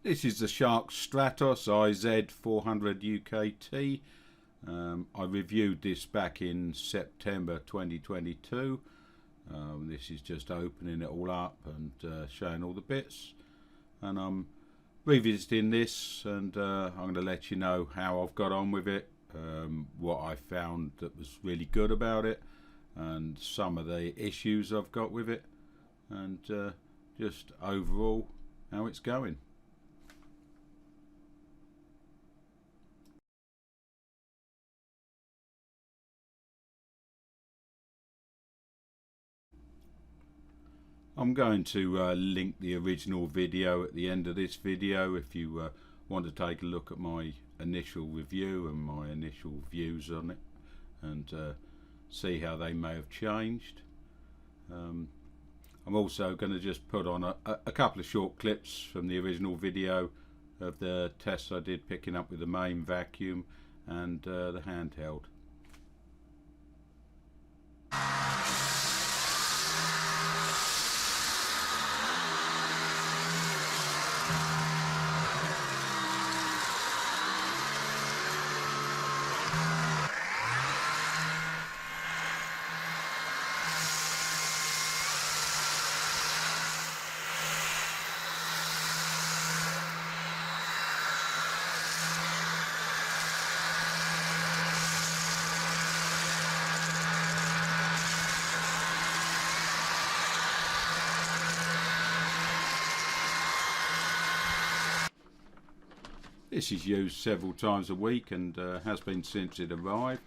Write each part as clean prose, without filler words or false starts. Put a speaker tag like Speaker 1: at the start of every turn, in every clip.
Speaker 1: This is the Shark Stratos IZ400UKT. I reviewed this back in September 2022. This is just opening it all up and showing all the bits. And I'm revisiting this, and I'm going to let you know how I've got on with it, what I found that was really good about it, and some of the issues I've got with it, and just overall how it's going. I'm going to link the original video at the end of this video if you want to take a look at my initial review and my initial views on it, and see how they may have changed. I'm also going to just put on a couple of short clips from the original video of the tests I did picking up with the main vacuum and the handheld. This is used several times a week and has been since it arrived.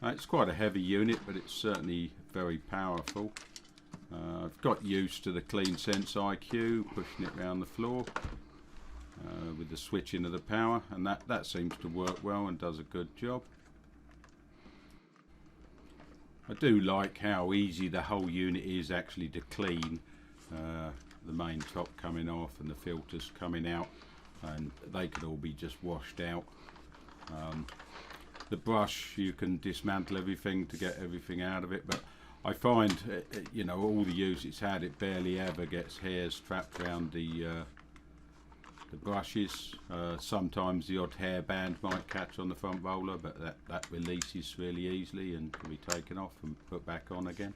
Speaker 1: It's quite a heavy unit, but it's certainly very powerful. I've got used to the Clean Sense IQ, pushing it around the floor with the switching of the power, and that seems to work well and does a good job. I do like how easy the whole unit is actually to clean, the main top coming off and the filters coming out, and they could all be just washed out. The brush, you can dismantle everything to get everything out of it, but I find you know, all the use it's had, it barely ever gets hairs trapped around the brushes. Sometimes the odd hairband might catch on the front roller, but that releases really easily and can be taken off and put back on again.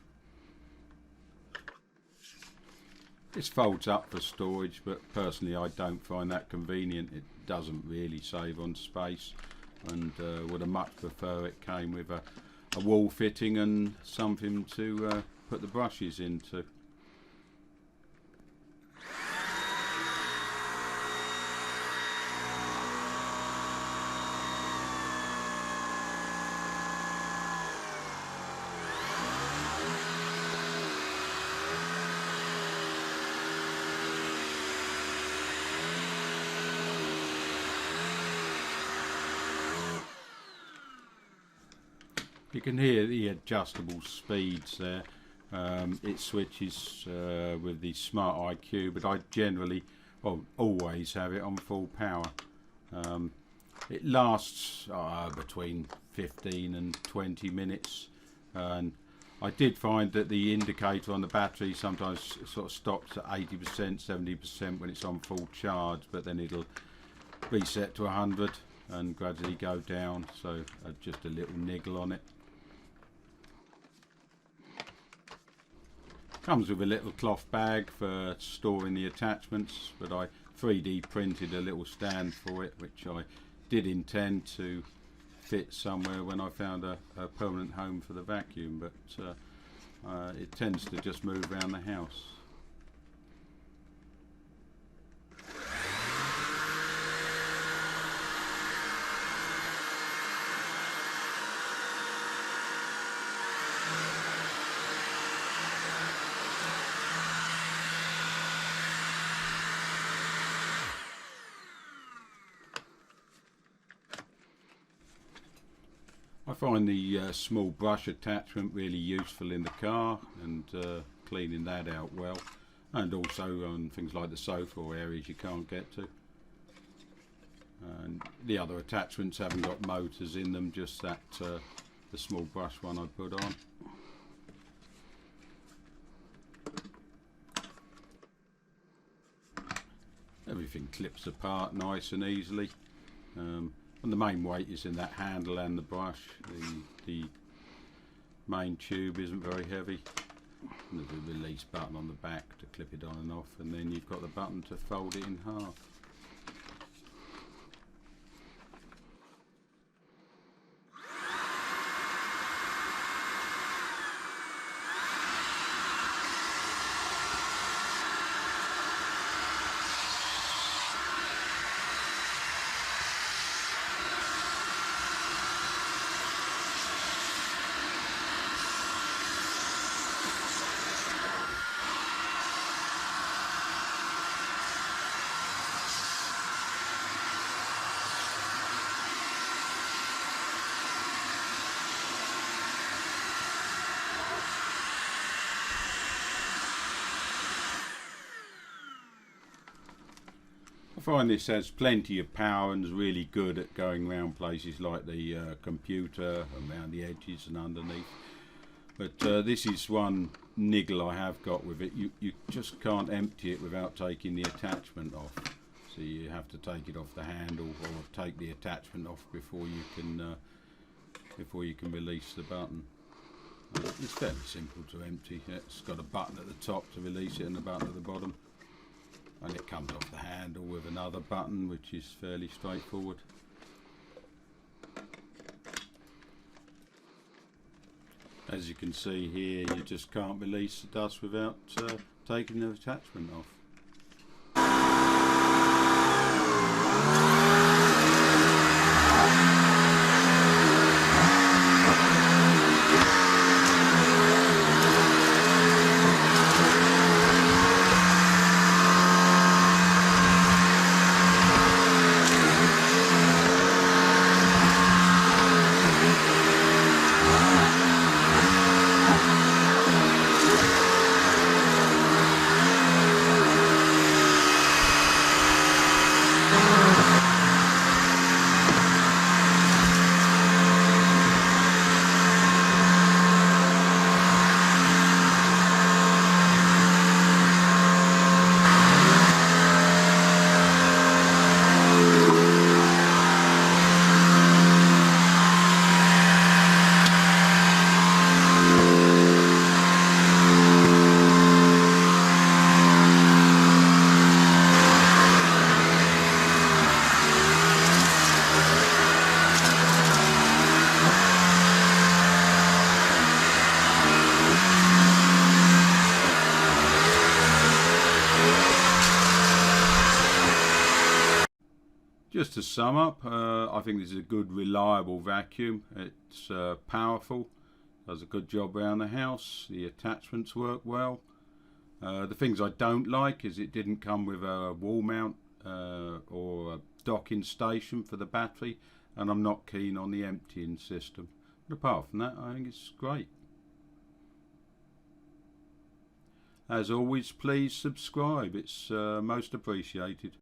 Speaker 1: This folds up for storage, but personally I don't find that convenient. It doesn't really save on space, and would have much prefer it came with a wall fitting and something to put the brushes into. You can hear the adjustable speeds there. It switches with the Smart IQ, but I generally, well, always have it on full power. It lasts between 15 and 20 minutes, and I did find that the indicator on the battery sometimes sort of stops at 80%, 70% when it's on full charge, but then it'll reset to 100 and gradually go down, so just a little niggle on it. Comes with a little cloth bag for storing the attachments, but I 3D printed a little stand for it, which I did intend to fit somewhere when I found a permanent home for the vacuum, but it tends to just move around the house. I find the small brush attachment really useful in the car, and cleaning that out well, and also on things like the sofa or areas you can't get to. And the other attachments haven't got motors in them, just that the small brush one I put on. everything clips apart nice and easily. And the main weight is in that handle and the brush. The main tube isn't very heavy. And there's a release button on the back to clip it on and off, and then you've got the button to fold it in half. I find this has plenty of power and is really good at going around places like the computer and around the edges and underneath. But this is one niggle I have got with it. You just can't empty it without taking the attachment off. So you have to take it off the handle or take the attachment off before you can release the button. It's fairly simple to empty. It's got a button at the top to release it and a button at the bottom. And it comes off the handle with another button, which is fairly straightforward. As you can see here, you just can't release the dust without taking the attachment off. Just to sum up, I think this is a good, reliable vacuum. It's powerful, does a good job around the house, the attachments work well. The things I don't like is it didn't come with a wall mount or a docking station for the battery, and I'm not keen on the emptying system. But apart from that, I think it's great. As always, please subscribe, it's most appreciated.